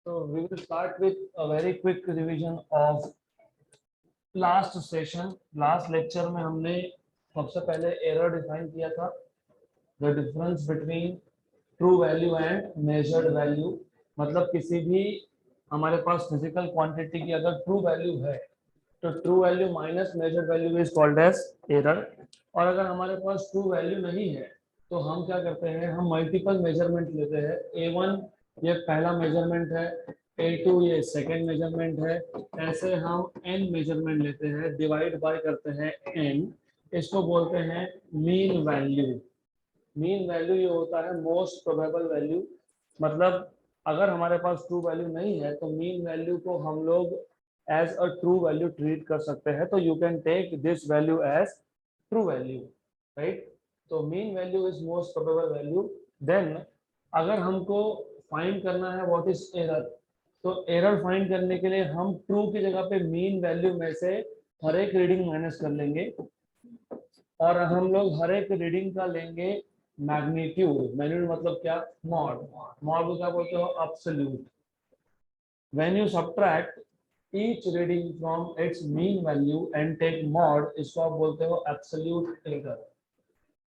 So we will start with a very quick revision of last session. Last lecture में हमने सबसे पहले error define किया था, the difference between true value and measured value. मतलब किसी भी हमारे पास फिजिकल क्वांटिटी की अगर ट्रू वैल्यू है तो true value minus measured value is called as error. और अगर हमारे पास ट्रू वैल्यू नहीं है तो हम क्या करते हैं, हम मल्टीपल मेजरमेंट लेते हैं। A1 ये पहला मेजरमेंट है, A2 ये सेकेंड मेजरमेंट है, ऐसे हम n मेजरमेंट लेते हैं, डिवाइड बाय करते हैं n। इसको बोलते हैं मीन वैल्यू। मीन वैल्यू ये होता है मोस्ट प्रोबेबल वैल्यू। मतलब अगर हमारे पास ट्रू वैल्यू नहीं है तो मीन वैल्यू को हम लोग as a true value treat कर सकते हैं। तो you can take this value as true value, right. तो mean value is most probable value. Then अगर हमको फाइंड करना है व्हाट इज एरर, तो एरर फाइंड करने के लिए हम ट्रू की जगह पे मीन वैल्यू में से हर एक रीडिंग माइनस कर लेंगे और हम लोग हर एक रीडिंग का लेंगे मैग्नीट्यूड। मैग्नीट्यूड मतलब क्या, मॉड। मॉड को क्या बोलते हो, absolute. When you subtract each reading from its mean value and take mod, इसको आप बोलते हो absolute error।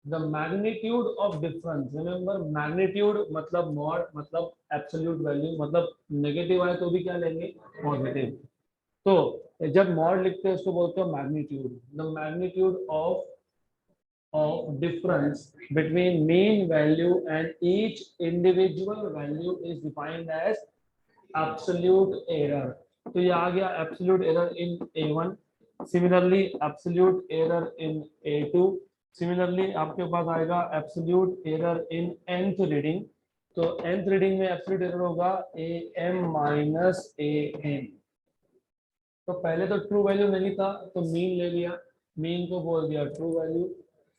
the magnitude of difference, remember magnitude मतलब mod मतलब absolute value, मतलब नेगेटिव आए तो भी क्या लेंगे, पॉजिटिव। तो जब mod लिखते हैं उसको बोलते हो magnitude. the magnitude of difference between mean value and each individual value is defined as absolute error। तो ये आ गया absolute error in A1, similarly absolute error in A2, similarly आपके पास आएगा absolute error in nth reading. तो nth reading में absolute error होगा AM minus AN। तो पहले तो ट्रू वैल्यू नहीं था तो मीन ले लिया, मीन को बोल दिया ट्रू वैल्यू।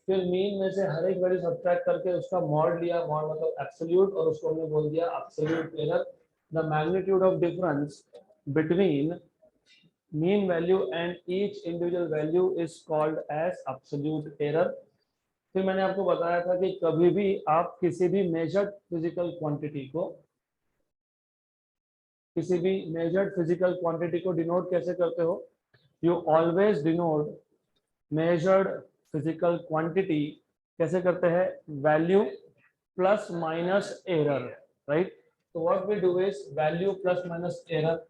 फिर मीन में से हर एक वैल्यू सब्ट्रैक्ट करके उसका मॉड लिया, मॉड मतलब एब्सोल्यूट, और उसको हमने बोल दिया absolute error. The magnitude of difference between mean value and each individual value is called as absolute error। फिर मैंने आपको बताया था कि कभी भी आप किसी भी मेजर्ड फिजिकल क्वांटिटी को डिनोट कैसे करते हो, you always denote measured physical quantity कैसे करते हैं, value plus minus error, right. तो what we do is value plus minus error.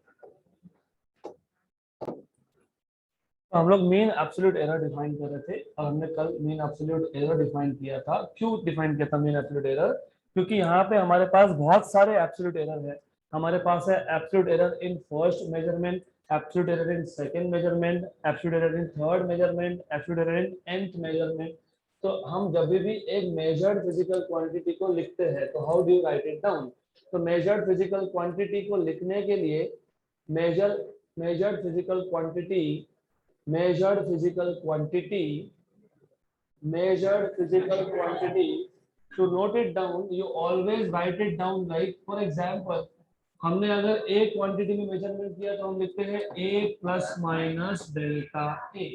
तो हम लोग मीन एब्सोल्यूट एरर डिफाइन कर रहे थे और हमने कल मीन एब्सोल्यूट एरर डिफाइन किया था। क्यों डिफाइन किया था मीन एब्सोल्यूट एरर, क्योंकि यहाँ पे हमारे पास बहुत सारे एब्सोल्यूट एरर है। हमारे पास है absolute error in first measurement, absolute error in second measurement, absolute error in third measurement, absolute error in nth measurement. तो हम जब भी एक मेजर्ड फिजिकल क्वांटिटी को लिखते हैं तो how do you right it down. तो मेजर्ड फिजिकल क्वांटिटी को लिखने के लिए measured physical quantity measured physical quantity to note it down you always write it down, like for example हमने अगर a क्वांटिटी में मेजरमेंट किया तो हम लिखते हैं a plus minus delta a।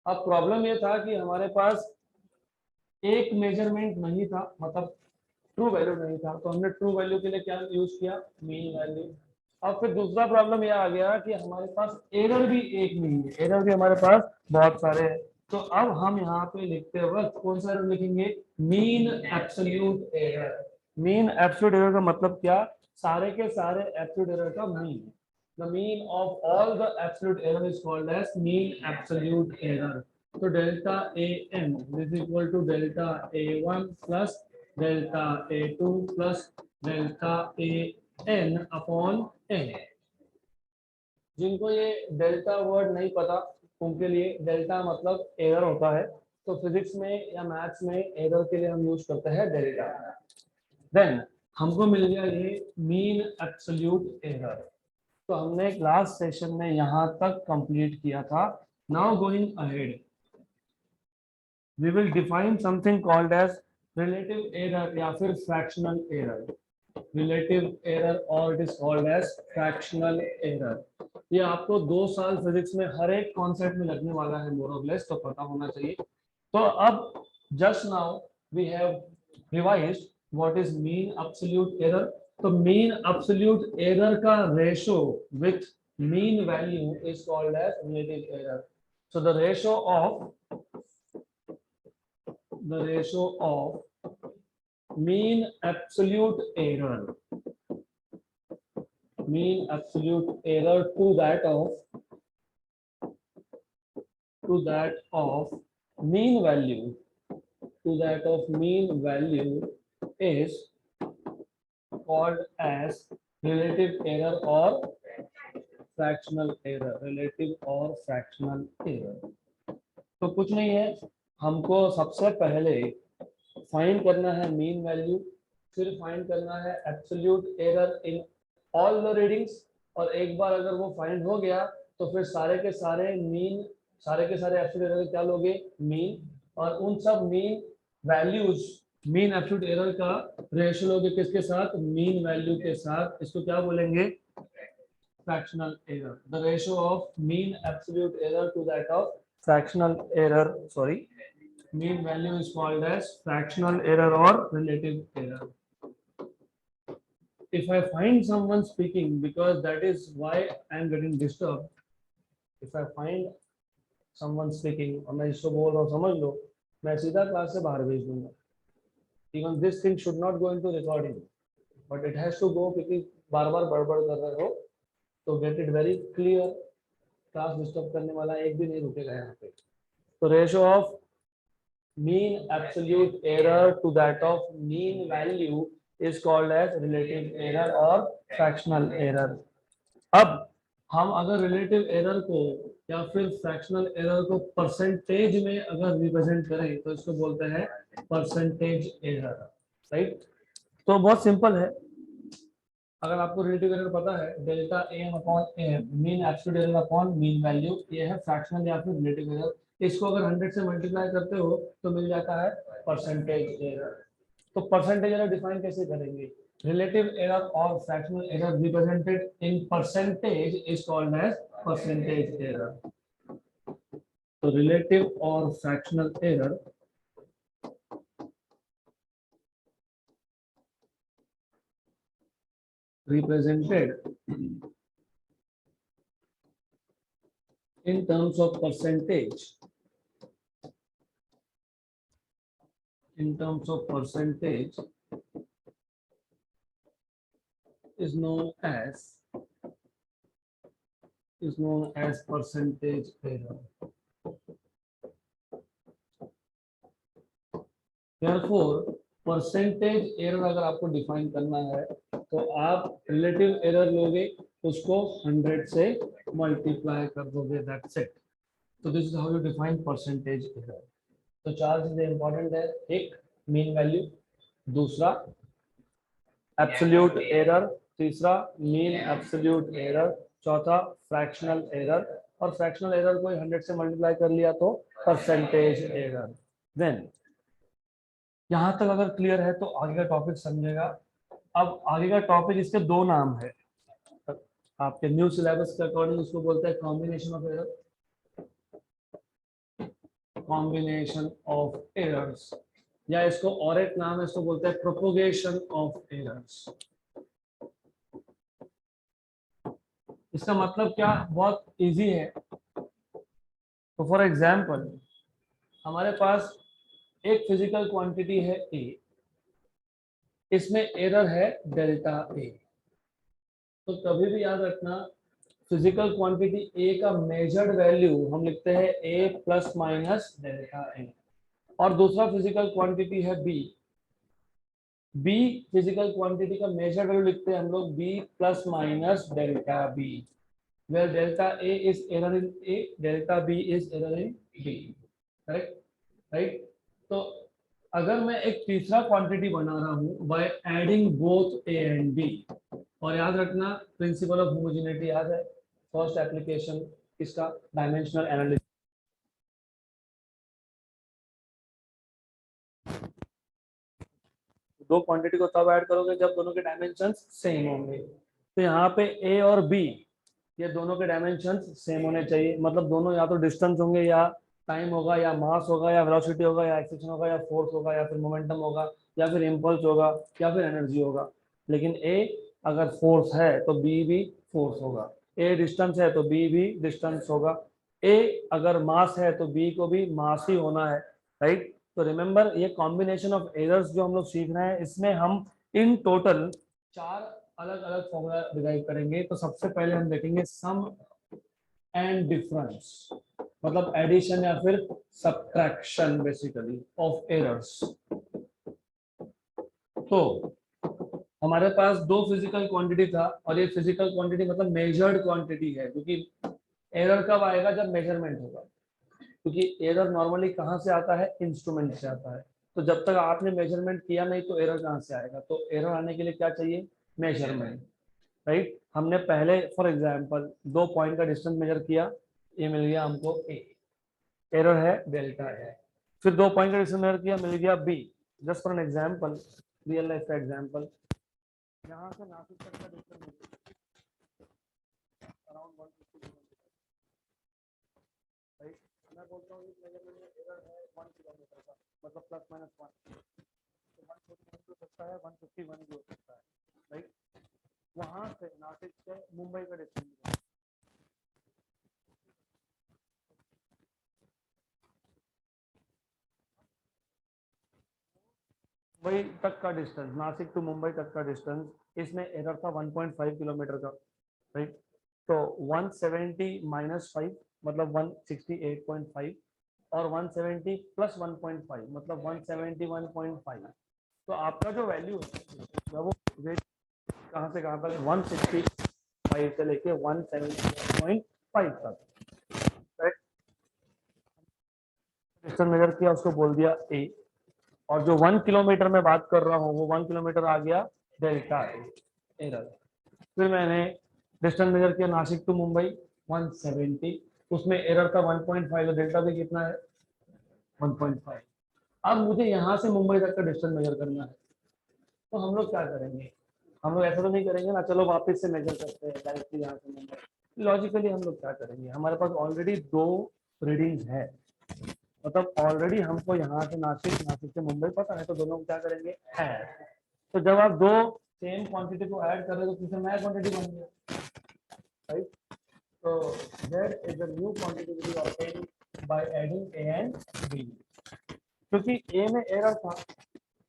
अब प्रॉब्लम ये था कि हमारे पास एक मेजरमेंट नहीं था, मतलब ट्रू वैल्यू नहीं था, तो हमने ट्रू वैल्यू के लिए क्या यूज किया, मीन वैल्यू। अब फिर दूसरा प्रॉब्लम ये आ गया कि हमारे पास एरर भी एक नहीं है, एरर भी हमारे पास बहुत सारे हैं। तो अब हम यहाँ पे लिखते वक्त कौन सा एरर लिखेंगे, mean absolute error. Mean absolute error का मतलब क्या, सारे के सारे एब्सोल्यूट एरर का mean. The mean of all the absolute error is called as mean absolute error. तो delta AM is equal to delta A1 plus delta A2 plus delta AN upon n। जिनको ये delta word नहीं पता उनके लिए delta मतलब error होता है। तो फिजिक्स में या मैथ्स में एरर के लिए हम यूज करते हैं डेल्टा। देन हमको मिल गया ये मीन एब्सोल्यूट एरर। तो हमने लास्ट सेशन में यहाँ तक कंप्लीट किया था। Now going ahead we will define something called as relative error या फिर फ्रैक्शनल एरर। रिलेटिव एरर और it is called as fractional error. ये आपको 2 साल फिजिक्स में हर एक कॉन्सेप्ट में लगने वाला है, मोर और लेस तो पता होना चाहिए। तो अब just now we have revised what is mean absolute error. तो मीन एब्सोल्यूट एरर का ratio with mean value is called as relative error. So the ratio of mean absolute error to that of mean value is called as relative error or fractional error. तो कुछ नहीं है, हमको सबसे पहले find करना है मीन वैल्यू, फिर फाइंड करना है absolute error in all the readings, और एक बार अगर वो फाइंड हो गया तो फिर सारे के सारे एब्सोल्यूट एरर क्या लोगे, मीन, और उन सब mean values mean absolute error का रेशियो लोगे किसके साथ, मीन वैल्यू के साथ. इसको क्या बोलेंगे, fractional error. The ratio of mean absolute error to that of fractional error, mean value is called as fractional error or relative error. If I find someone speaking, because that is why I am getting disturbed, if I find someone speaking और मैं इसको बोल रहा हूँ समझ लो, मैं सीधा class से बाहर भेज दूंगा. Even this thing should not go into recording, but it has to go क्योंकि बार बार बड़बड़ कर रहे हो. तो get it very clear, class disturb करने वाला एक भी नहीं रुकेगा यहाँ पे. तो ratio of mean absolute error to that of mean value is called as relative error और फ्रैक्शनल एरर. अब हम अगर रिलेटिव एरर को या फिर फ्रैक्शनल एरर को परसेंटेज में अगर रिप्रेजेंट करें तो इसको बोलते हैं परसेंटेज एरर, राइट. तो बहुत सिंपल है, अगर आपको रिलेटिव एरर पता है delta M upon M mean absolute error upon mean value, ये है फ्रैक्शनल या फिर रिलेटिव एरर. इसको अगर 100 से मल्टीप्लाई करते हो तो मिल जाता है परसेंटेज एरर. तो परसेंटेज एरर डिफाइन कैसे करेंगे, रिलेटिव एरर और fractional error represented in percentage is called as percentage error. तो रिलेटिव और fractional error represented in terms of percentage is known as percentage error. Therefore percentage error अगर आपको define करना है तो आप रिलेटिव एरर लोगे, उसको 100 से मल्टीप्लाई कर दोगे, दैट्स इट. तो this is how you define percentage error. तो चार चीजें इंपॉर्टेंट है, एक मीन वैल्यू, दूसरा एब्सोल्यूट एरर, तीसरा मीन एब्सोल्यूट एरर, चौथा फ्रैक्शनल एरर, और फ्रैक्शनल एरर को 100 से मल्टीप्लाई कर लिया तो परसेंटेज एरर. देन यहां तक अगर क्लियर है तो आगे का टॉपिक समझेगा. अब आगे का टॉपिक, इसके दो नाम है आपके न्यू सिलेबस के अकॉर्डिंग, इसको बोलते हैं combination of error, combination of errors, या इसको और एक नाम है, इसको बोलते हैं प्रोपोगेशन ऑफ एरर्स. इसका मतलब क्या, बहुत इजी है. तो फॉर एग्जांपल हमारे पास एक फिजिकल क्वांटिटी है ए, इसमें एरर है डेल्टा ए. तो कभी भी याद रखना फिजिकल क्वांटिटी ए का मेजर्ड वैल्यू हम लिखते हैं A plus minus delta A, और दूसरा फिजिकल क्वांटिटी है बी, बी फिजिकल क्वांटिटी का मेजर्ड वैल्यू लिखते हैं हम लोग B plus minus delta B, where delta A is error in A, delta B is error in B, correct, right. तो अगर मैं एक तीसरा क्वांटिटी बना रहा हूं by adding both A and B, और याद रखना प्रिंसिपल ऑफ होमोजेनिटी याद है, फर्स्ट एप्लीकेशन इसका डायमेंशनल एनालिसिस. दो क्वांटिटी को तब ऐड करोगे जब दोनों के डायमेंशंस सेम होंगे. तो यहाँ पे ए और बी ये दोनों के डायमेंशंस सेम होने चाहिए, मतलब दोनों या तो डिस्टेंस होंगे, या टाइम होगा, या मास होगा, या वेलोसिटी होगा, या एक्सेलरेशन होगा, या फोर्स होगा, या फिर मोमेंटम होगा, या फिर इंपल्स होगा, या फिर एनर्जी होगा. लेकिन ए अगर फोर्स है तो बी भी फोर्स होगा, ए डिस्टेंस है तो बी भी डिस्टेंस होगा, ए अगर मास है तो बी को भी मास ही होना है, राइट। तो रिमेंबर ये कॉम्बिनेशन ऑफ एरर्स जो हम लोग सीख रहे हैं, इसमें हम इन टोटल 4 अलग अलग फॉर्मूला डिराइव करेंगे। तो सबसे पहले हम देखेंगे सम एंड डिफरेंस, मतलब एडिशन या फिर सब्ट्रैक्शन बेसिकली ऑफ एरर्स। तो हमारे पास दो फिजिकल क्वांटिटी था, और ये फिजिकल क्वांटिटी मतलब मेजर्ड क्वांटिटी है, क्योंकि एरर कब आएगा, जब मेजरमेंट होगा, क्योंकि एरर नॉर्मली कहाँ से आता है, इंस्ट्रूमेंट से आता है। तो जब तक आपने मेजरमेंट किया नहीं तो एरर कहाँ से आएगा, तो एरर आने के लिए क्या चाहिए, मेजरमेंट, राइट। हमने पहले फॉर एग्जांपल 2 पॉइंट का डिस्टेंस मेजर किया, ये मिल गया हमको ए, एरर है डेल्टा है। फिर 2 पॉइंट का डिस्टेंस मेजर किया, मिल गया B. Just for an example, real life का एग्जांपल, यहाँ से नासिक तक का डिस्टेंस अराउंड 150 किलोमीटर, राइट। मैं बोलता हूँ इस मेजरमेंट में एरर है 1 किलोमीटर का, मतलब प्लस माइनस 1, तो 141 हो सकता है, 151 भी हो सकता है, राइट। वहां से नासिक से मुंबई का डिस्टेंस, मुंबई तक का डिस्टेंस, नासिक टू मुंबई तक का डिस्टेंस, इसमें एरर था 1.5 किलोमीटर का, राइट। तो 170 माइनस 5 मतलब 168.5, और 170 प्लस 1.5 मतलब 171.5। तो आपका जो वैल्यू है वो रेट कहाँ से कहाँ तक, 165 से लेके 171.5 तक, राइट। डिस्टेंस मेजर किया, उसको बोल दिया ए, और जो 1 किलोमीटर में बात कर रहा हूँ वो 1 किलोमीटर आ गया डेल्टा एरर। फिर मैंने डिस्टेंस मेजर किया नासिक टू मुंबई 170, उसमें एरर था 1.5, तो डेल्टा भी कितना है 1.5। अब मुझे यहाँ से मुंबई तक का डिस्टेंस मेजर करना है, तो हम लोग क्या करेंगे, हम लोग ऐसा तो नहीं करेंगे ना, चलो वापस से मेजर करते हैं डायरेक्टली यहाँ से मुंबई। लॉजिकली हम लोग क्या करेंगे, हमारे पास ऑलरेडी 2 रीडिंग्स है, मतलब ऑलरेडी हमको यहाँ से नासिक, नासिक से मुंबई पता है, तो दोनों क्या करेंगे, ऐड। तो जब आप 2 सेम क्वांटिटी को ऐड कर रहे हो तो किसी नया क्वांटिटी बन गया, राइट। तो z is a new quantity to be obtained by adding a and b, क्योंकि a में एरर था,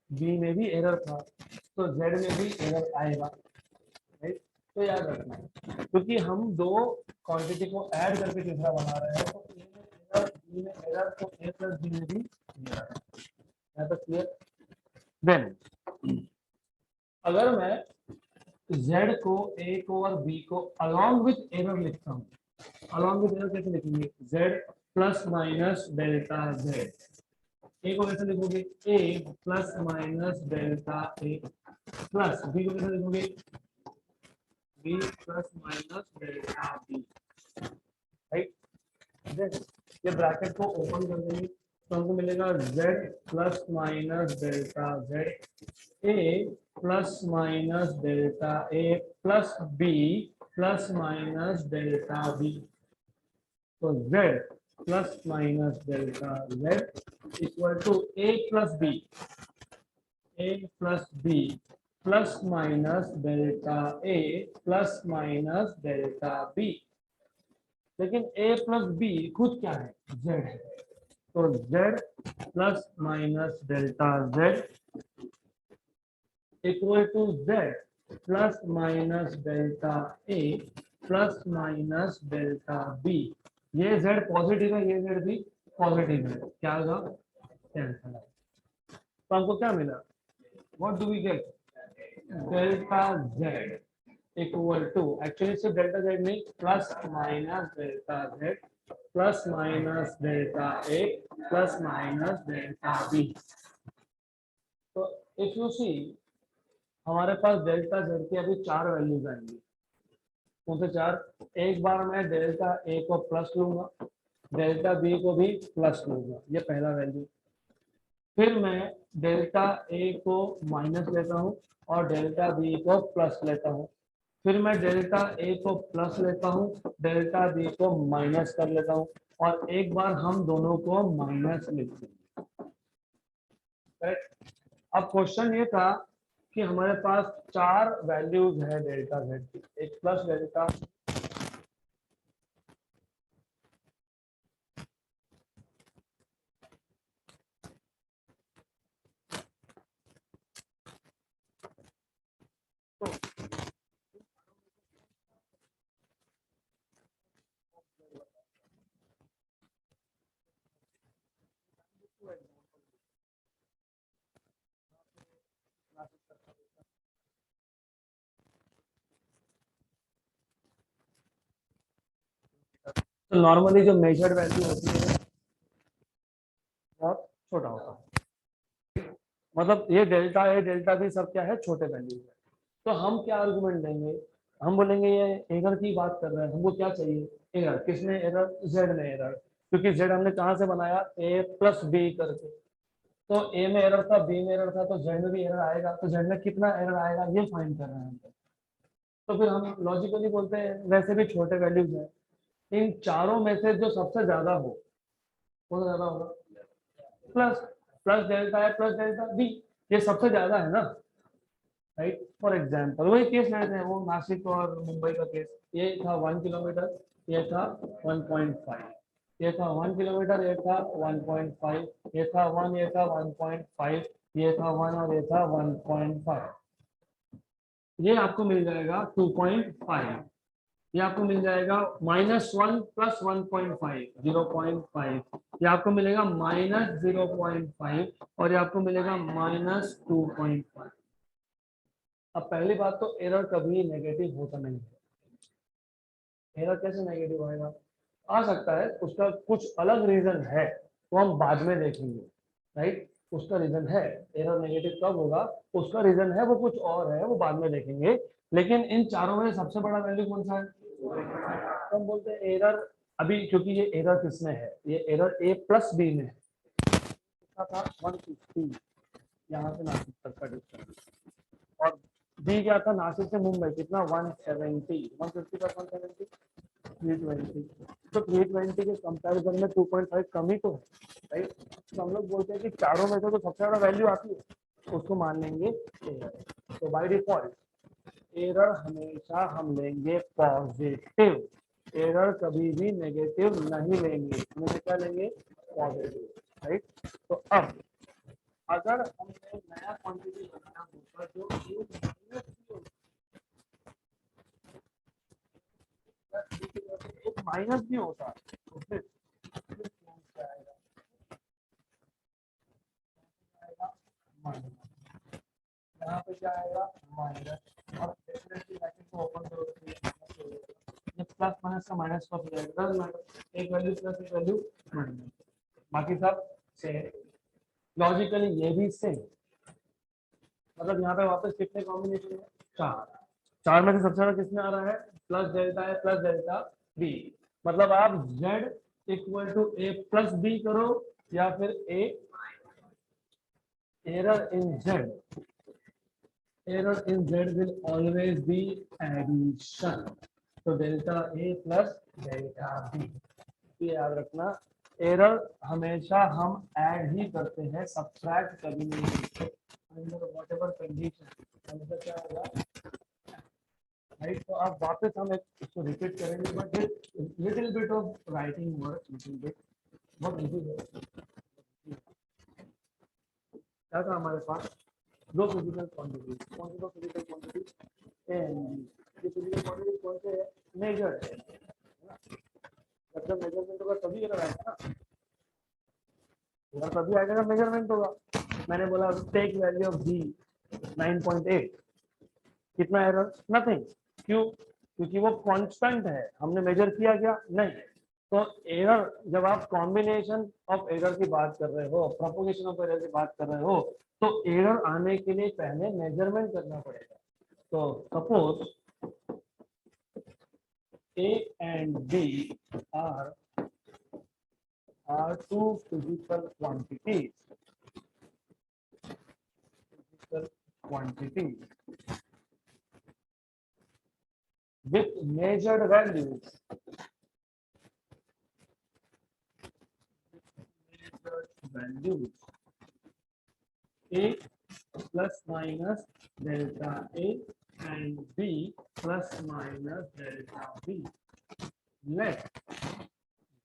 b में भी एरर था, तो z में भी एरर आएगा, राइट। तो याद रखना, क्योंकि हम 2 क्वांटिटी को ऐड करके तीसरा बना रहे हैं, तो a में एरर, b में एरर, तो a प्लस b में भी एरर, यहाँ तक क्लियर। देन अगर मैं z को, a को और b को अलॉन्ग विथ एरर लिखता हूँ, अलॉन्ग विथ एरर कैसे लिखेंगे, z plus minus delta z, a को कैसे लिखोगे, a plus minus delta a, plus b को कैसे लिखोगे, b plus minus delta b, right. Then ये ब्रैकेट को ओपन कर देंगे, तो हमको मिलेगा z plus minus delta z, a plus minus delta a plus b plus minus delta b। तो z plus minus delta z equal to a plus b, a plus b plus minus delta a plus minus delta b। लेकिन a plus b खुद क्या है, z है, तो z plus minus delta z equal to z plus minus delta a plus minus delta b। ये z positive है, ये z भी पॉजिटिव है, क्या होगा, कैंसिल। तो हमको क्या मिला, what do we get, delta z equal to, actually सिर्फ डेल्टा z नहीं, plus minus delta z plus minus delta a plus minus delta b। तो इफ यू सी हमारे पास डेल्टा z की अभी 4 वैल्यूज आएंगी, कौन से 4, एक बार मैं डेल्टा a को प्लस लूंगा, डेल्टा b को भी प्लस लूंगा, ये पहला वैल्यू। फिर मैं डेल्टा a को माइनस लेता हूँ और डेल्टा b को प्लस लेता हूँ, फिर मैं डेल्टा a को प्लस लेता हूँ, डेल्टा b को माइनस कर लेता हूँ, और एक बार हम दोनों को माइनस लिखते हैं, करेक्ट। अब क्वेश्चन ये था कि हमारे पास 4 वैल्यूज है डेल्टा जेड की, एक प्लस डेल्टा, तो नॉर्मली जो मेजर्ड वैल्यू होती है बहुत छोटा होता है, मतलब ये डेल्टा ए डेल्टा बी सब क्या है, छोटे वैल्यू है। तो हम क्या आर्गुमेंट देंगे, हम बोलेंगे ये एरर की बात कर रहे हैं, हमको क्या चाहिए, एरर। किसने एरर, जेड ने एरर, क्योंकि जेड हमने कहाँ से बनाया, ए प्लस बी करके। तो ए में एरर था, बी में एरर था, तो जेड में भी एरर आएगा, तो जेड में कितना एरर आएगा ये फाइंड कर रहे हैं हम। तो फिर हम लॉजिकली बोलते हैं वैसे भी छोटे वैल्यूज हैं, इन चारों में से जो सबसे ज्यादा हो वो ज्यादा होगा, प्लस प्लस डेल्टा है प्लस डेल्टा बी, ये सबसे ज्यादा है ना, राइट। फॉर एग्जाम्पल वही केस लेते हैं, वो नासिक और मुंबई का केस, ये था 1 किलोमीटर, ये था 1.5, ये था 1 किलोमीटर, ये था 1.5, ये था 1, ये था 1.5, ये था 1 और ये था 1.5, ये आपको मिल जाएगा 2.5, ये आपको मिल जाएगा -1 प्लस 1.5 0.5, ये आपको मिलेगा -0.5 और ये आपको मिलेगा -2.5। अब पहली बात तो एरर कभी नेगेटिव होता नहीं है, एरर कैसे नेगेटिव आएगा, आ सकता है उसका कुछ अलग रीजन है, तो हम बाद में देखेंगे, राइट। उसका रीजन है, एरर नेगेटिव कब होगा, उसका रीजन है, वो कुछ और है, वो बाद में देखेंगे। लेकिन इन चारों में सबसे बड़ा वैल्यू कौन सा है, तो हम बोलते हैं एरर। अभी क्योंकि ये एरर किसमें है, ये एरर ए प्लस बी में है, था 150 यहाँ से नासिक तक का डिस्टेंस, और बी क्या था, नासिक से मुंबई कितना 170, 150 पर 170 320, तो 320 के कंपैरिजन में 2.5 कमी तो है, राइट। तो हम लोग बोलते हैं कि चारों में से तो सबसे ज्यादा वैल्यू आती है, तो उसको मान लेंगे एरर। तो बाय डिफॉल्ट एरर हमेशा हम लेंगे पॉजिटिव, एरर कभी भी नेगेटिव नहीं लेंगे, हमें क्या लेंगे, पॉजिटिव, राइट। तो अब अगर हमने नया क्वांटिटी बनाया होता जो एक माइनस भी होता तो फिर क्या आएगा, माइनस, यहाँ पे क्या आएगा, माइनस, और डेफिनेटली ब्रैकेट को ओपन करोगे ये प्लस माइनस का माइनस का हो जाएगा, डजंट मैटर, एक वैल्यू प्लस एक वैल्यू माइनस, बाकी सब सेम। लॉजिकली ये भी सेम, मतलब यहाँ पे वापस कितने कॉम्बिनेशन है, 4, 4 में से सबसे ज्यादा किसमें आ रहा है, प्लस डेल्टा है प्लस डेल्टा बी, मतलब आप z equal to a plus b करो या फिर a, error in z, error in z will always be addition, तो डेल्टा ए प्लस डेल्टा बी, ये याद रखना, एरर हमेशा हम ऐड ही करते हैं, सब्ट्रैक्ट कभी नहीं करते, अंडर व्हाटएवर कंडीशन अंदर क्या होगा, राइट। तो आप वापस हम इसको रिपीट करेंगे, but little bit of writing work, little bit, बहुत इजी है। क्या था हमारे पास, दो फिजिकल क्वांटिटी, कौन सी दो physical quantity, A and B, ये फिजिकल क्वांटिटी कौन से है, मेजर है, मतलब मेजरमेंट होगा तभी एरर आएगा ना, एरर तभी आएगा जब मेजरमेंट होगा। मैंने बोला टेक वैल्यू ऑफ बी 9.8, कितना एरर, नथिंग, क्यों, क्योंकि वो कांस्टेंट है, हमने मेजर किया क्या, नहीं। तो एरर, जब आप कॉम्बिनेशन ऑफ एरर की बात कर रहे हो, प्रोपोगेशन ऑफ एरर की बात कर रहे हो, तो एरर आने के लिए पहले मेजरमेंट करना पड़ेगा। तो suppose A and B are two physical quantities, with measured values, A plus minus delta A and B plus minus delta B. Let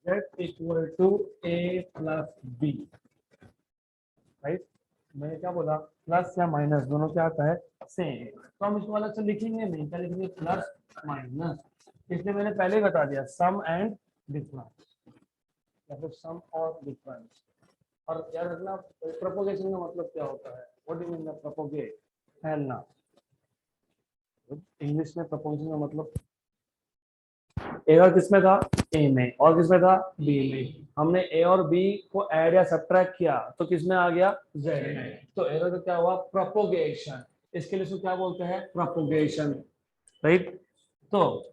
Z equal to A plus B. Right, मैंने क्या बोला, plus या minus दोनों क्या आता है, same. तो हम इसको अलग से लिखेंगे नहीं, क्या लिखेंगे, प्लस माइनस। इसलिए मैंने पहले ही बता दिया सम एंड डिफरेंस, या फिर सम और डिफरेंस। और याद रखना प्रोपोगेशन का मतलब क्या होता है, what do you mean bye propagate, फैलना। इंग्लिश में प्रोपोगेशन का मतलब, एरर किसमें था, ए में, और किसमें था, बी में। हमने ए और बी को ऐड या सब्ट्रैक्ट किया तो किसमें आ गया, जेड में। तो एरर का क्या हुआ, प्रोपोगेशन। इसके लिए इसको क्या बोलते हैं, प्रोपोगेशन, राइट। तो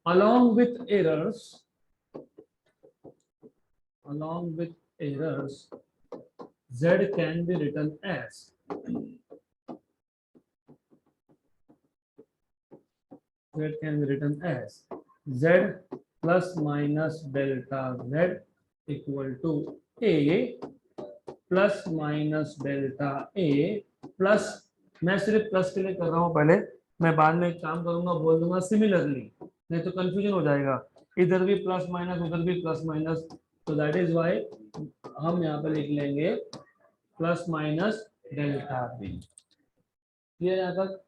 along with errors, z can be written as z plus minus delta z equal to a plus minus delta A plus, मैं सिर्फ प्लस के लिए कर रहा हूं पहले, मैं बाद में एक काम करूंगा, बोल दूंगा सिमिलरली, नहीं तो कंफ्यूजन हो जाएगा, इधर भी प्लस माइनस उधर भी प्लस माइनस। तो दैट इज व्हाई हम यहाँ पे लिख लेंगे प्लस माइनस डेल्टा बी। ये यहाँ तक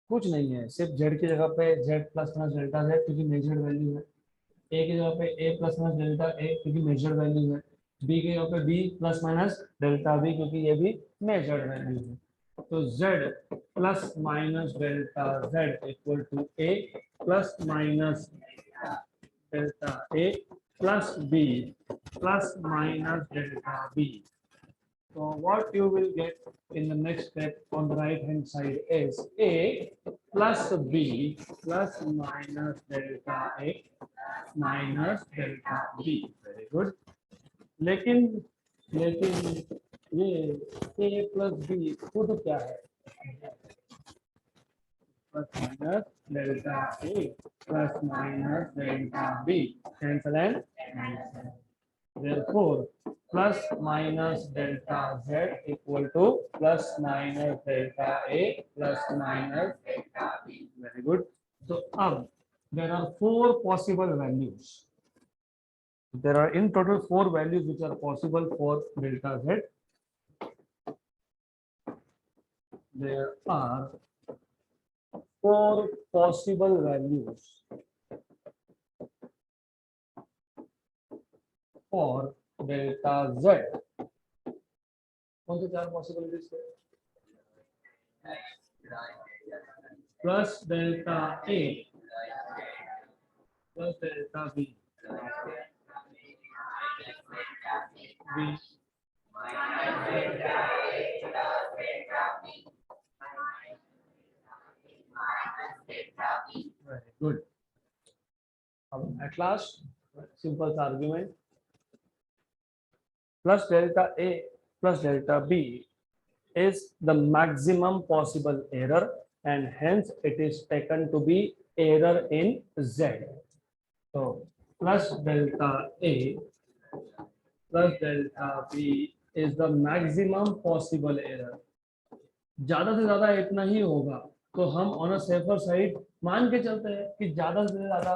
कुछ नहीं है, सिर्फ जेड की जगह पे Z plus minus delta Z क्योंकि मेजर्ड वैल्यू है, ए की जगह पे A plus minus delta A क्योंकि मेजर्ड वैल्यू है, बी की जगह पे B plus minus delta B क्योंकि ये भी मेजर्ड वैल्यू है। तो z plus minus delta z equal to a plus minus delta a plus b plus minus delta b. So what you will get in the next step on the right hand side is a plus b plus minus delta a minus delta b. Very good. लेकिन ये a plus B खुद क्या है, plus minus delta A plus minus delta B, cancel and cancel. Therefore, plus minus delta z equal to plus minus delta a plus minus delta b. Very good. So अब there are four possible values. There are in total 4 values which are possible for delta z. There are 4 possible values for delta z. कौन से 4 possibilities थे, plus delta A plus delta B B very good. At last, simple argument, plus delta A plus delta B is the maximum possible error and hence it is taken to be error in Z. So plus delta A plus delta B is the maximum possible error. ज्यादा से ज्यादा इतना ही होगा, तो हम on a safer side मान के चलते हैं कि ज्यादा से ज्यादा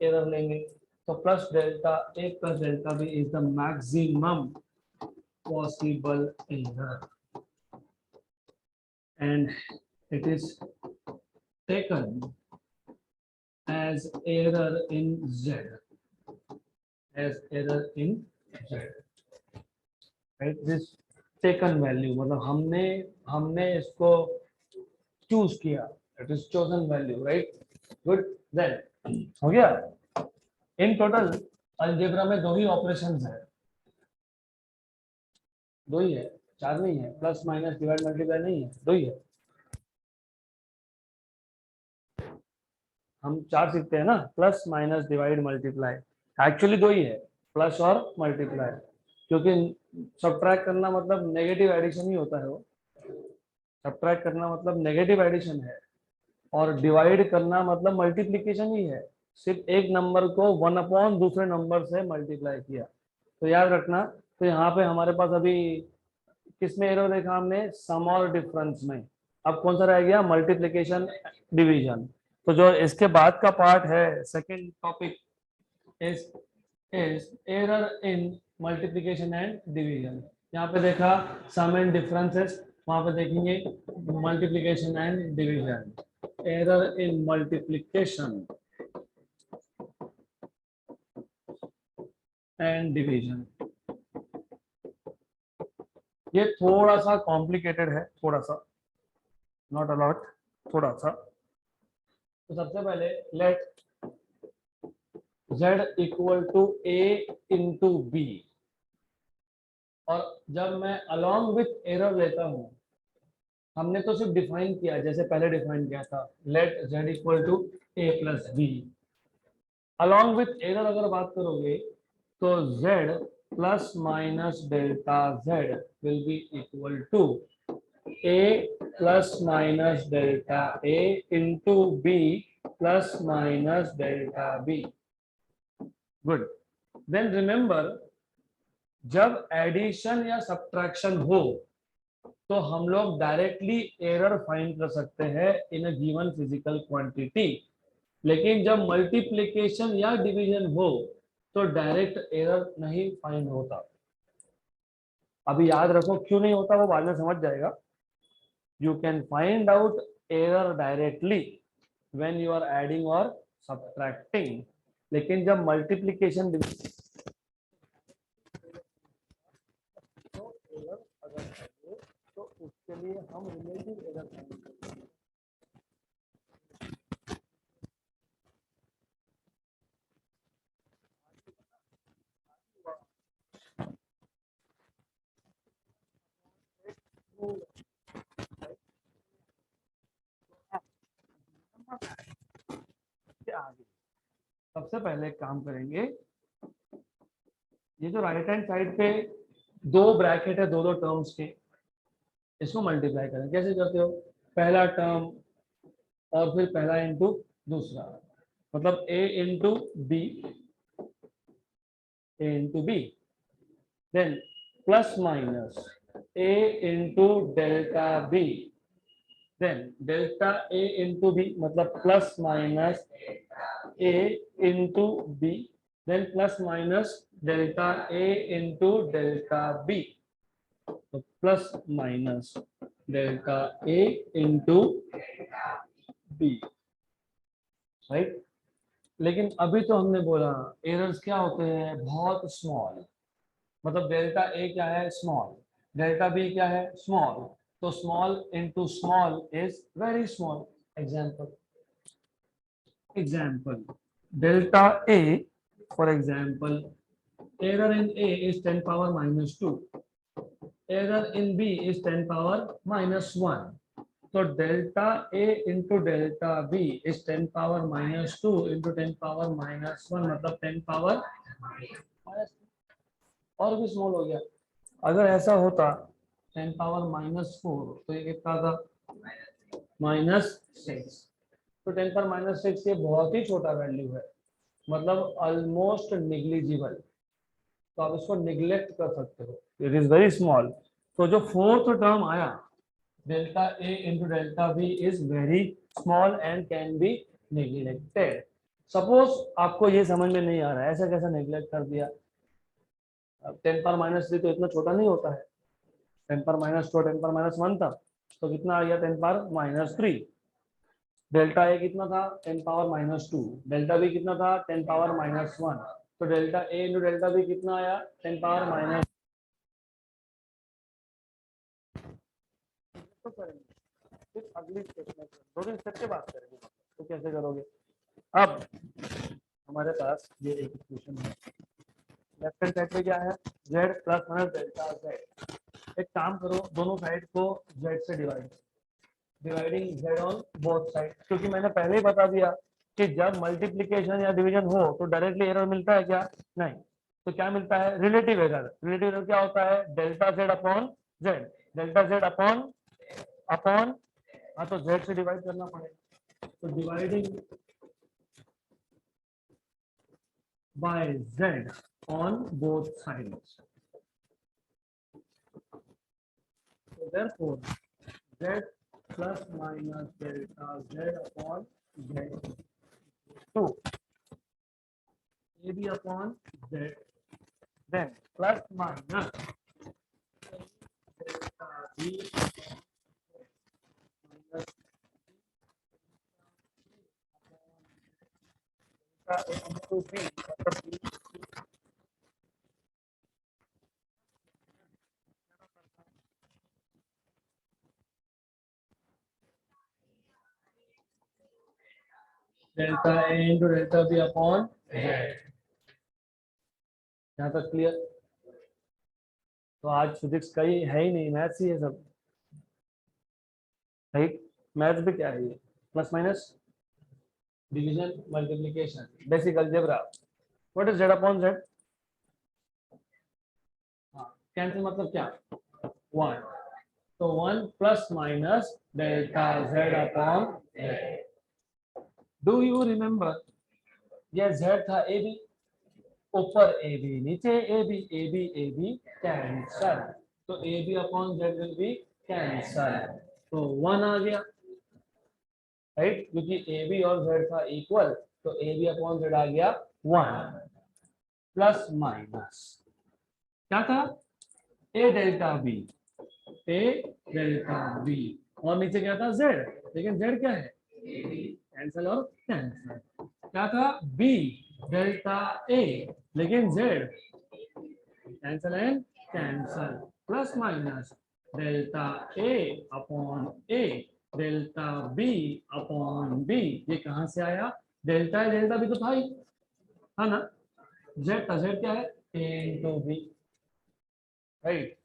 एरर लेंगे। तो plus delta A plus delta B is the maximum possible error and it is taken as error in Z, as error in Z, right. This taken value मतलब हमने इसको चूज किया, it is chosen value, right. Good, then हो गया। In total algebra में 2 ही operations है, 2 ही है, 4 नहीं है, प्लस माइनस डिवाइड मल्टीप्लाई नहीं है, 2 ही है। हम 4 सीखते हैं ना, plus minus divide multiply, actually 2 ही है, प्लस और मल्टीप्लाई, क्योंकि सब्ट्रैक्ट करना मतलब नेगेटिव एडिशन ही होता है, वो सब्ट्रैक्ट करना मतलब नेगेटिव एडिशन है, और डिवाइड करना मतलब मल्टीप्लिकेशन ही है, सिर्फ एक नंबर को 1 अपॉन दूसरे नंबर से मल्टीप्लाई किया। तो याद रखना, तो यहाँ पे हमारे पास अभी किस में एरर देखा हमने? सम और डिफरेंस में। अब कौन सा रह गया? Multiplication division. तो जो इसके बाद का पार्ट है, second topic is error in multiplication and division. यहाँ पे देखा सम एंड डिफरेंसेस, वहां पे देखेंगे multiplication and division. Error in multiplication and division, ये थोड़ा सा कॉम्प्लिकेटेड है, थोड़ा सा, नॉट अलॉट, थोड़ा सा। तो सबसे पहले let z equal to a into B, और जब मैं अलॉन्ग विथ एरर लेता हूं, हमने तो सिर्फ डिफाइन किया जैसे पहले डिफाइन किया था, let z equal to a plus B. Along with error अगर बात करोगे तो z plus minus delta z will be equal to a plus minus delta a into b plus minus delta b। Good. Then remember, जब addition या subtraction हो तो हम लोग डायरेक्टली एरर फाइंड कर सकते हैं इन अ गिवन फिजिकल क्वांटिटी, लेकिन जब मल्टीप्लिकेशन या डिवीजन हो तो डायरेक्ट एरर नहीं फाइंड होता। अभी याद रखो क्यों नहीं होता, वो बाद में समझ जाएगा। You can find out error directly when you are adding और सब्ट्रैक्टिंग, लेकिन जब मल्टीप्लिकेशन तो एरर अगर है तो उसके लिए हम रिलेटिव एरर फाइंड करते हैं। आगे सबसे पहले काम करेंगे, ये जो राइट हैंड साइड पे दो ब्रैकेट है, दो दो टर्म्स के, इसको मल्टीप्लाई करें। कैसे करते हो? पहला टर्म और फिर पहला इंटू दूसरा, मतलब a into b, a into b, then plus minus a into delta b, then delta a into b, मतलब plus minus a into b, then plus minus delta a into delta b, तो plus minus delta a into b, right. लेकिन अभी तो हमने बोला errors क्या होते हैं? बहुत स्मॉल, मतलब डेल्टा ए क्या है? स्मॉल। डेल्टा बी क्या है? स्मॉल। तो small into small is very small. Example, delta A, for example, error in A is 10 power minus 2, error in B is 10 power minus 1। तो delta A into delta B is 10 power minus 2 into 10 power minus 1, मतलब 10 power minus, और भी small हो गया। अगर ऐसा होता 10 power minus 4, तो ये कितना था? -6। तो 10 पावर -6 ये बहुत ही छोटा वैल्यू है, मतलब ऑलमोस्ट निग्लिजिबल। तो आप इसको निग्लेक्ट कर सकते हो, इट इज वेरी स्मॉल। तो जो फोर्थ टर्म आया delta A into delta B is very small and can be neglected. Suppose आपको ये समझ में नहीं आ रहा है ऐसा कैसा नेग्लेक्ट कर दिया। अब 10 पावर -3 तो इतना छोटा नहीं होता है, 10 पावर -2 10 पावर -1 था, तो कितना आ गया? 10 पावर -3। डेल्टा ए कितना था? 10 पावर -2। डेल्टा बी कितना था? 10 पावर -1। तो डेल्टा ए इंटू डेल्टा बी कितना आया? 10 पावर माइनस। तो करेंगे फिर अगली स्टेप में, दो तीन स्टेप के बाद करेंगे। तो कैसे करोगे? अब हमारे पास ये एक इक्वेशन है, लेफ्ट हैंड साइड पे क्या है? z plus minus delta z। एक काम करो, दोनों साइड को z से divide, dividing z on both side, क्योंकि मैंने पहले ही बता दिया कि जब मल्टीप्लिकेशन या डिवीजन हो तो डायरेक्टली एरर मिलता है क्या? नहीं। तो क्या मिलता है? Relative error. रिलेटिव एरर क्या होता है? Delta z upon z, delta z upon upon, हाँ तो z से डिवाइड करना पड़ेगा, तो dividing by z on both sides। therefore z plus minus delta z upon z to ab upon z, then plus minus delta b minus delta a into b, मतलब b delta ए into delta B upon z. यहाँ तक clear? तो आज physics का ही है ही नहीं, maths ही है सब, राइट? मैथ्स भी क्या है ये? Plus minus, division, multiplication, basic algebra. What is Z upon Z? Cancel मतलब क्या? 1। तो 1 plus minus delta Z upon Z. Do you remember ये जेड था ए बी, ऊपर ए बी, नीचे ए बी कैंसल, तो A B upon Z will be cancel, तो 1 आ गया, राइट? क्योंकि ए बी और जेड था इक्वल, तो ए बी अपॉन जेड आ गया 1 प्लस माइनस क्या था? A delta B, A delta B, और नीचे क्या था? जेड, लेकिन जेड क्या है? कैंसल और कैंसल। क्या था? बी डेल्टा ए, लेकिन Z cancel and cancel, plus minus delta A upon A delta B upon B. ये कहां से आया? डेल्टा ए डेल्टा बी तो था ही, है ना? जेड था, जेड क्या है? ए इंटू बी, राइट?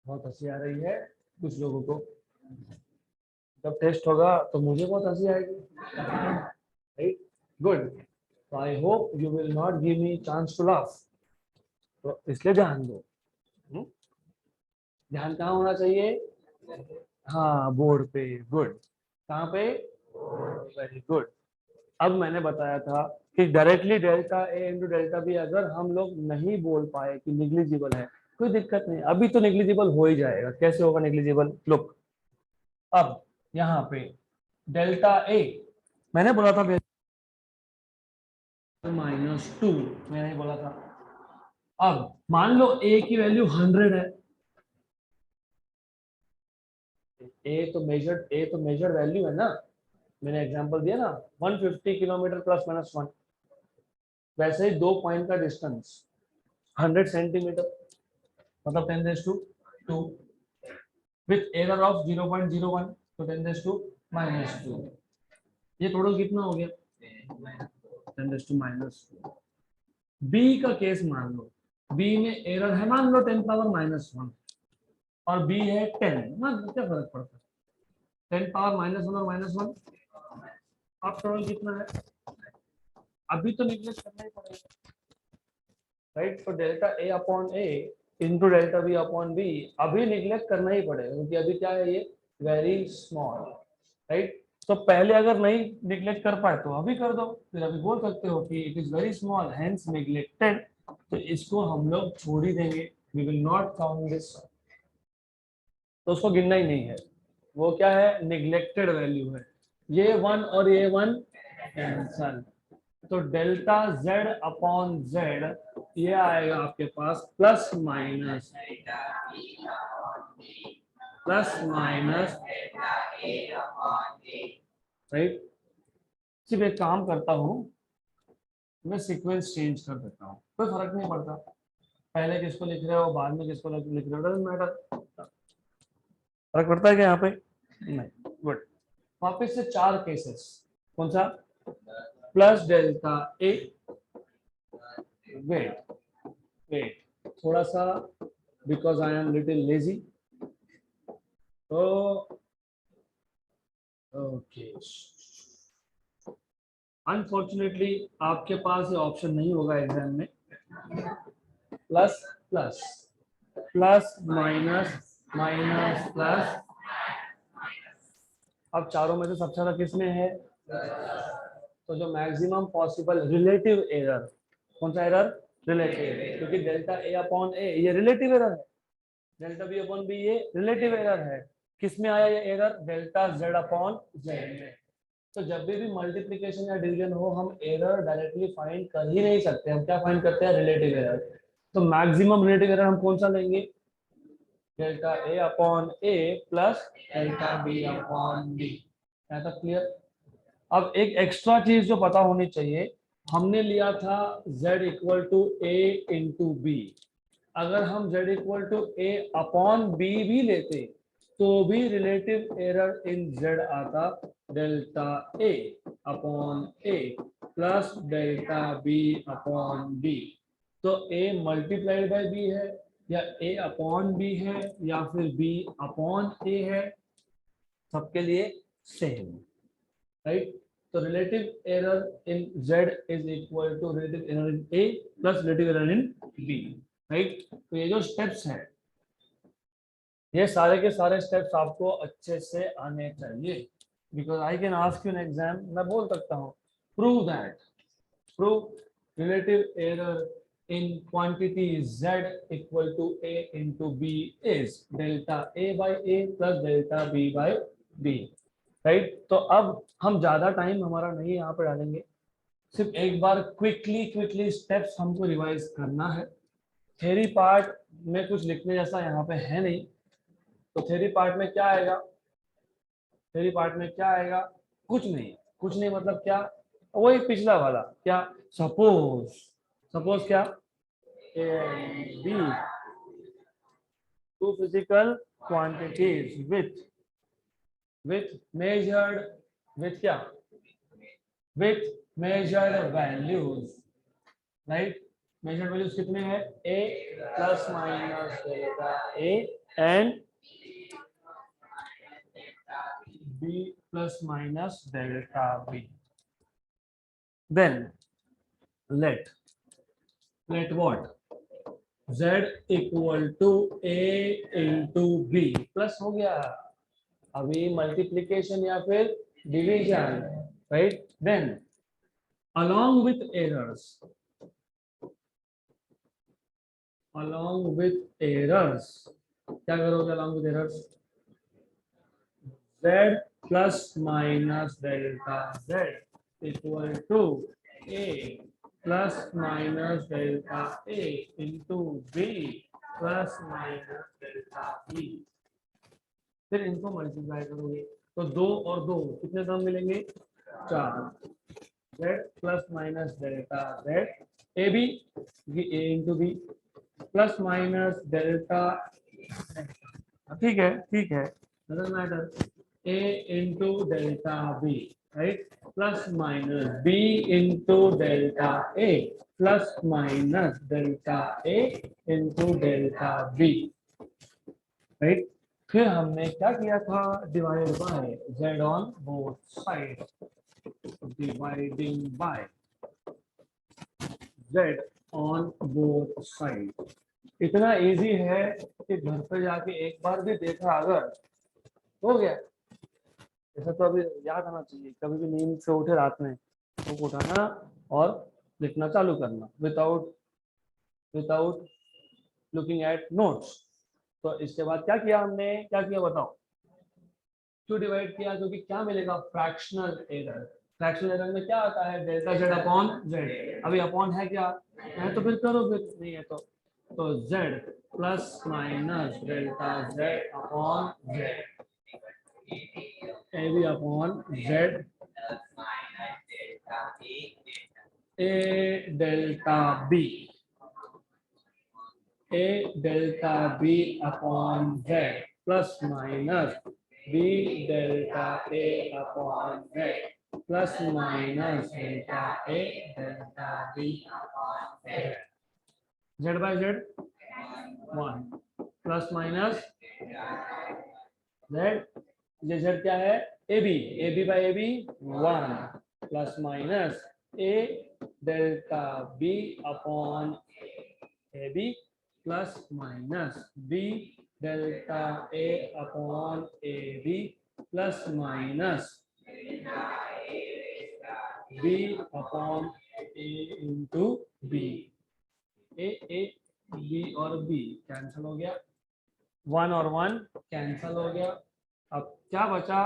बहुत हंसी आ रही है कुछ लोगों को, जब टेस्ट होगा तो मुझे बहुत हंसी आएगी, right? Good. So I hope you will not give me chance to laugh. तो इसलिए ध्यान दो। ध्यान कहाँ होना चाहिए? हाँ, बोर्ड पे। गुड। कहाँ पे? Very good. अब मैंने बताया था कि directly delta A into delta B अगर हम लोग नहीं बोल पाए कि निग्लिजिबल है, कोई दिक्कत नहीं, अभी तो निग्लिजिबल हो ही जाएगा। कैसे होगा निग्लिजिबल? लुक, अब यहाँ पे डेल्टा ए मैंने बोला था -2, मैंने बोला था। अब मान लो ए की वैल्यू 100 है, ए तो मेजर्ड वैल्यू है ना, मैंने एग्जांपल दिया ना 150 किलोमीटर प्लस माइनस 1। वैसे ही 2 पॉइंट का डिस्टेंस 100 सेंटीमीटर, मतलब 10⁻², विथ एरर ऑफ 0.01, तो 10⁻²। ये टोटल कितना हो गया? 10⁻²। बी का केस मान लो, बी में एरर है मान लो 10⁻−1 और बी है 10, मान लो, क्या फर्क पड़ता है? 10⁻−1 और -1, अब टोटल कितना है? अभी तो निग्लेक्ट करना ही पड़ेगा, राइट? तो delta A upon a into delta B upon b अभी निग्लेक्ट करना ही पड़ेगा, क्योंकि अभी क्या है? ये वेरी स्मॉल, राइट? तो पहले अगर नहीं निग्लेक्ट कर पाए तो अभी कर दो, फिर अभी बोल सकते हो कि it is very small hence neglected, तो इसको हम लोग छोड़ ही देंगे, we will not count this, तो उसको गिनना ही नहीं है। वो क्या है? निग्लेक्टेड वैल्यू है। ये 1 और ये 1 कैंसल, तो डेल्टा जेड अपॉन जेड ये आएगा आपके पास प्लस माइनस राइट? सिर्फ एक काम करता हूँ, मैं सीक्वेंस चेंज कर देता हूँ, कोई फर्क नहीं पड़ता, पहले किसको लिख रहे हो बाद में किसको लिख रहे हो, डजंट मैटर। फर्क पड़ता है क्या यहाँ पे? नहीं। गुड। वापिस से 4 केसेस, कौन सा? प्लस डेल्टा ए, वेट थोड़ा सा, because I am little lazy, तो ओके, अनफॉर्चुनेटली आपके पास ये ऑप्शन नहीं होगा एग्जाम में, plus plus plus minus minus plus. अब चारों में से सबसे ज्यादा किसमें है? तो जो मैक्सिमम पॉसिबल रिलेटिव एरर, कौन सा एरर? रिलेटिव, क्योंकि डेल्टा ए अपॉन ए ये रिलेटिव एरर है, डेल्टा बी अपॉन बी ये रिलेटिव एरर है। किस में आया ये error? Delta Z upon Z में। तो जब भी मल्टीप्लिकेशन या डिवीजन हो हम एरर डायरेक्टली फाइंड कर ही नहीं सकते, हम क्या फाइंड करते हैं? Relative error. तो मैक्सिमम रिलेटिव एरर हम कौन सा लेंगे? Delta A upon a plus delta B upon b. क्या था क्लियर? अब एक एक्स्ट्रा चीज जो पता होनी चाहिए, हमने लिया था z equal to a into b. अगर हम z equal to a upon b भी लेते तो भी रिलेटिव एरर इन z आता delta A upon a plus delta B upon b. तो a मल्टीप्लाइड बाय b है, या a अपॉन b है, या फिर b अपॉन a है, सबके लिए सेम, राइट? तो relative error in z is equal to relative error in a plus relative error in b, right? तो ये जो स्टेप्स हैं, ये सारे के सारे स्टेप्स आपको अच्छे से आने चाहिए, because I can ask you in exam. मैं बोल सकता हूँ prove relative error in quantity z equal to a into b is delta a by a plus delta b by b, right? तो अब हम ज्यादा टाइम हमारा नहीं यहाँ पे डालेंगे, सिर्फ एक बार क्विकली स्टेप्स हमको रिवाइज करना है। थ्योरी पार्ट में कुछ लिखने जैसा यहाँ पे है नहीं, तो थ्योरी पार्ट में क्या आएगा? थ्योरी पार्ट में क्या आएगा? कुछ नहीं मतलब क्या? वही पिछला वाला, क्या? सपोज क्या? A and B, two physical quantities with measured with क्या? With measured values, right? Measured values कितने हैं? A plus minus delta A and B plus minus delta B. Then let what? Z equal to A into B plus हो गया। अभी multiplication या फिर division, right? Then along with errors क्या करोगे? along with errors Z plus minus delta Z equal to A plus minus delta A into B plus minus delta B। फिर इनको multiply करोगे तो 2 और 2 कितने टर्म मिलेंगे? 4। Z plus minus delta Z A B A into B plus minus delta, ठीक है doesn't matter, A into delta B, right? Plus minus B into delta A plus minus delta A into delta B, right? फिर हमने क्या किया था? Divide by Z on both side, dividing by Z on both side. इतना easy है कि घर पे जाके एक बार भी देखा अगर हो गया। ऐसा तो अभी याद आना चाहिए, कभी भी नींद से उठे रात में तो उठाना और लिखना चालू करना विदाउट लुकिंग एट नोट्स। तो इसके बाद क्या किया हमने? क्या किया बताओ? क्यों डिवाइड किया? क्योंकि क्या मिलेगा? फ्रैक्शनल एरर में क्या आता है? Delta Z upon Z. अभी अपॉन है क्या? है तो फिर करो, फिर नहीं है तो Z plus minus delta Z upon Z A B upon Z A delta B upon Z plus minus B delta A upon Z plus minus delta A delta B Z by Z 1 plus minus Z, ये Z क्या है? A B by A B 1 plus minus A delta B upon A B plus minus B delta A upon A B plus minus B upon a into B. A B और B cancel हो गया, 1 और 1 cancel हो गया। अब क्या बचा,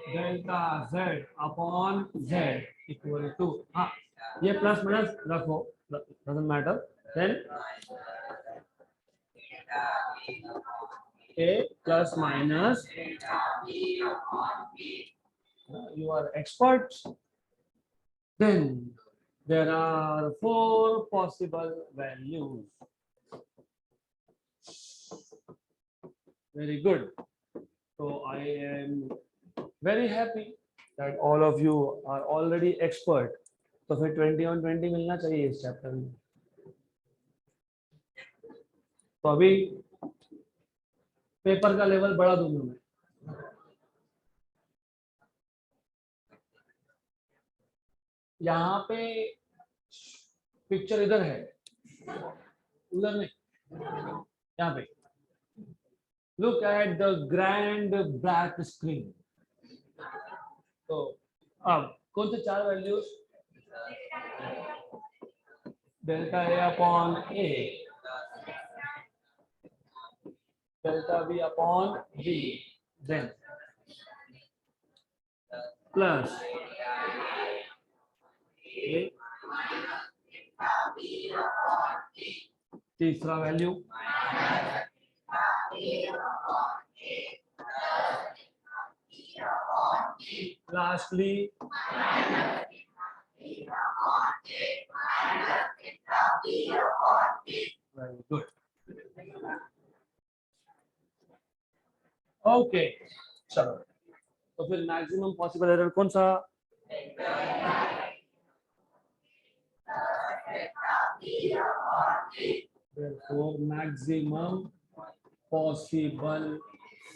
delta z upon z equal to, हाँ ये प्लस माइनस रखो, doesn't matter, then a plus minus, you are experts. Then there are 4 possible values. Very good. So I am very happy that all of you are already expert. तो फिर 20 on 20 मिलना चाहिए इस chapter में। तो अभी paper का level बढ़ा दूंगा मैं। यहाँ पे पिक्चर इधर है, उधर नहीं, यहाँ पे। Look at the grand black screen. तो अब कौन से 4 values, delta A upon A, delta B upon b, then plus a, तीसरा value lastly very good. Okay चलो, तो फिर मैक्सिमम पॉसिबल एरर कौन सा, therefore maximum possible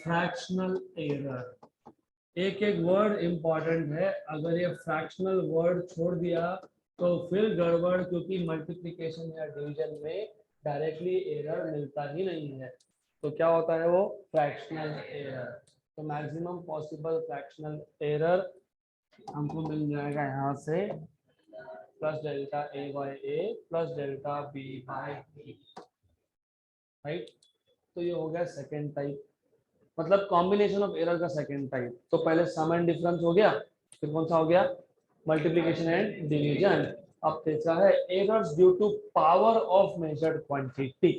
fractional error। एक एक वर्ड इंपॉर्टेंट है, अगर ये फ्रैक्शनल वर्ड छोड़ दिया तो फिर गड़बड़, क्योंकि मल्टीप्लिकेशन या डिवीजन में डायरेक्टली एरर मिलता ही नहीं है। तो क्या होता है वो, फ्रैक्शनल एरर। तो मैक्सिमम पॉसिबल फ्रैक्शनल एरर हमको मिल जाएगा यहाँ से, plus delta A by A plus delta B by B, right. तो ये हो गया सेकेंड टाइप, मतलब कॉम्बिनेशन ऑफ एरर का सेकेंड टाइप। तो पहले सम एंड डिफरेंस हो गया, फिर कौन सा हो गया, मल्टीप्लिकेशन एंड डिवीजन। अब तीसरा है errors due to power of measured quantity,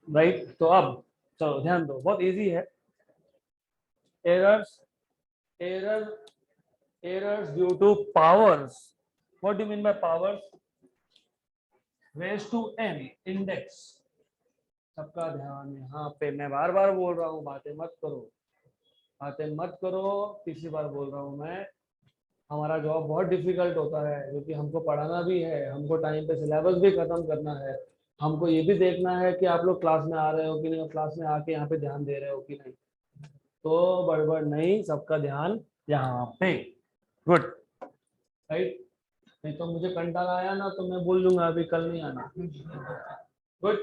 right. तो अब चलो ध्यान दो, बहुत इजी है। Errors due to powers, what do you mean by powers, raise to n index. सबका ध्यान यहाँ पे, मैं बार बार बोल रहा हूँ, बातें मत करो, तीसरी बार बोल रहा हूँ मैं। हमारा जॉब बहुत डिफिकल्ट होता है, क्योंकि हमको पढ़ाना भी है, हमको टाइम पे सिलेबस भी खत्म करना है, हमको ये भी देखना है कि आप लोग क्लास में आ रहे हो कि नहीं, क्लास में आके यहाँ पे ध्यान दे रहे हो कि नहीं। तो बड़बड़ नहीं, सबका ध्यान यहाँ पे, गुड, राइट। नहीं तो मुझे कंटाला आया ना तो मैं बोल दूंगा अभी कल नहीं आना, गुड,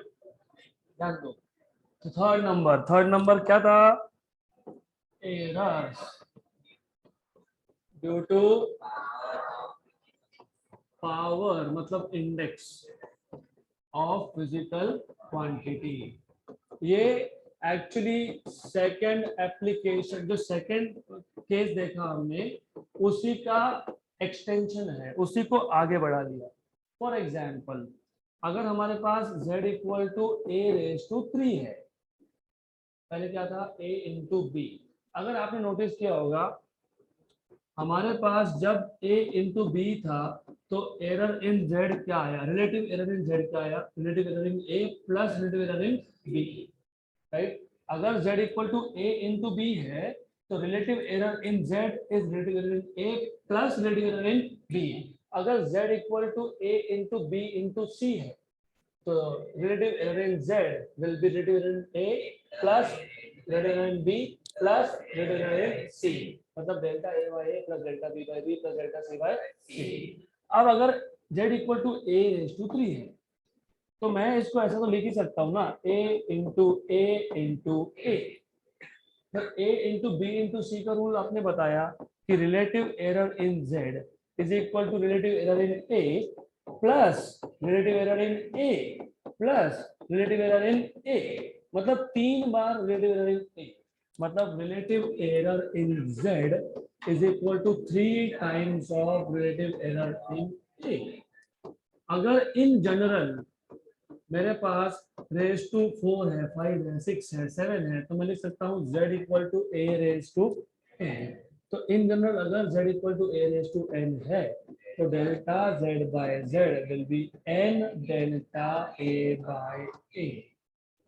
ध्यान दो। तो थर्ड नंबर क्या था, एरर्स ड्यू टू पावर, मतलब इंडेक्स ऑफ फिजिकल क्वांटिटी। ये एक्चुअली सेकंड एप्लीकेशन, जो सेकंड केस देखा हमने, उसी का एक्सटेंशन है, उसी को आगे बढ़ा दिया। फॉर एग्जाम्पल, अगर हमारे पास z equal to a raise to 3 है, पहले क्या था a इंटू बी। अगर आपने नोटिस किया होगा, हमारे पास जब a इंटू बी था तो एरर इन z क्या आया, रिलेटिव एरर इन z क्या आया, relative error in a plus relative error in b, right. अगर z equal to a into B है तो relative error in z is relative error in a plus relative error in b। अगर z equal to a into b into c है तो relative error in z will be relative error in a plus relative error in b plus relative error in c, मतलब delta a by a plus delta b by b plus delta c by c। अब अगर z equal to a raise to 3 है तो मैं इसको ऐसा तो लिख ही सकता हूँ ना, a इंटू a, फिर a into b into c का रूल आपने बताया कि relative error in z is equal to relative error in a plus relative error in a plus relative error in a, मतलब 3 बार रिलेटिव एरर इन ए, मतलब relative error in z is equal to 3 times of relative error in a. अगर in general मेरे पास raise to 4 है, 5 है, 6 है, 7 है, तो मैं लिख सकता हूँ z equal to A raise to n। तो इन जनरल अगर z equal to A raise to n है, तो delta z by z will be n delta a by a।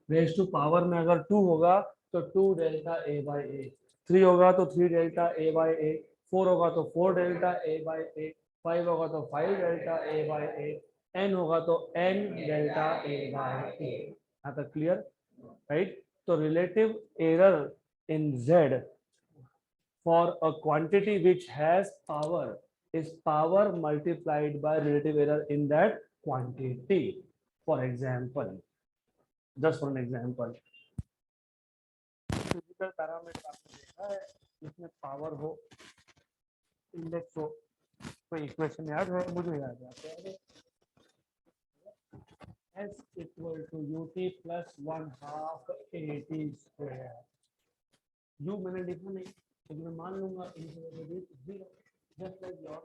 Raise to power में अगर 2 होगा तो 2 डेल्टा a बाय a, 3 होगा तो 3 डेल्टा a बाय a, 4 होगा तो 4 डेल्टा a बाय a, 5 होगा तो 5 delta a by a, n होगा तो n delta a by a। यहाँ तक क्लियर, राइट? तो relative error in z for a quantity which has power is power multiplied by relative error in that quantity. For example, just for an example, physical parameter आपने देखा है, इसमें power हो, index हो, कोई equation याद है? मुझे याद है, s equal to ut plus 1/2 at square. u मैंने लिखा नहीं, लेकिन मैं मान लूंगा zero, just like your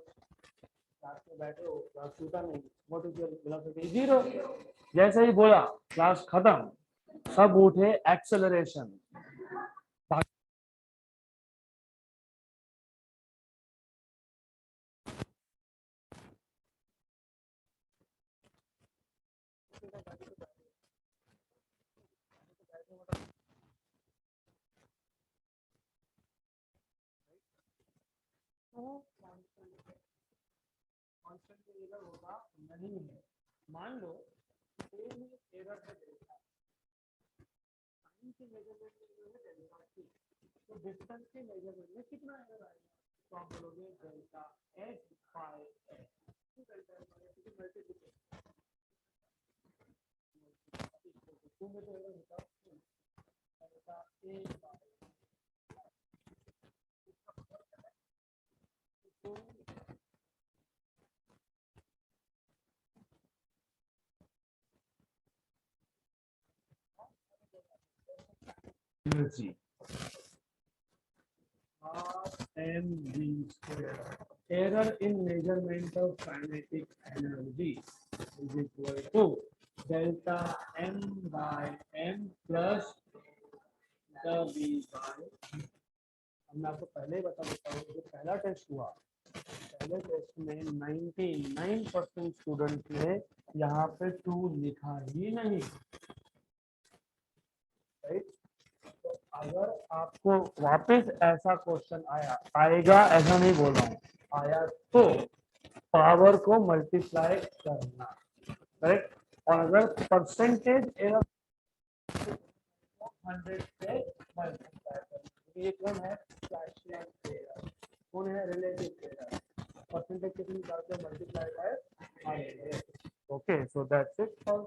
class में बैठे हो, क्लास छूटा नहीं, what is your velocity? Zero. जैसे ही बोला क्लास खत्म, सब उठे, एक्सेलरेशन। कांस्टेंट एरर होगा नहीं है। मान लो सेम एरर है डेल्टा, टाइम के मेजरमेंट में जो है डेल्टा टी, तो डिस्टेंस के मेजरमेंट में कितना एरर आएगा? तो आप बोलोगे delta S by S, delta S by S की मल्टीप्लिकेशन, टू में तो एरर होता है delta A bye energy mv square. Error in measurement of kinetic energy is equal to delta m by m plus the v by। मैं आपको पहले ही बता देता हूँ, जो पहला टेस्ट हुआ, पहले टेस्ट में 99% स्टूडेंट ने यहाँ पे 2 लिखा ही नहीं, राइट? तो अगर आपको वापस ऐसा क्वेश्चन आएगा, ऐसा नहीं बोल रहा हूँ, आया तो पावर को मल्टीप्लाई करना, करेक्ट? और अगर परसेंटेज एरर 100 से मल्टीप्लाई करना, ये कौन है? फ्लैशलाइट एरर, कौन है? Relative error. परसेंटेज कितनी निकालते हैं? Multiply by 100। Okay, so that's it for